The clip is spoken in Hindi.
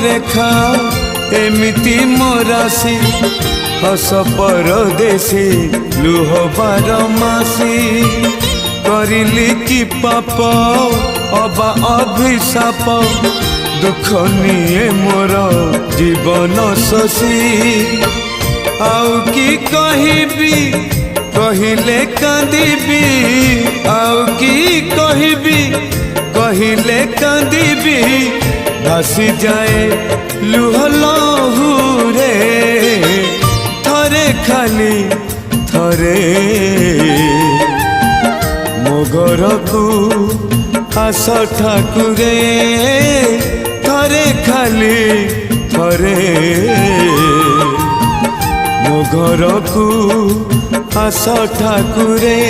रेखा एमिति मोरासी हस परदेसी लुह बारमासी करिली कि पाप अबा अभिशाप दुख निये मोर जीवन शशी आउ कि कहबी कहिले कांदिबी आउ कि कहबी कहिले कांदिबी भासी जाए लुह लहुरे थरे खाली थरे मो घर को आस ठाकुरे थरे खाली थरे मो घर को आस ठाकुरे।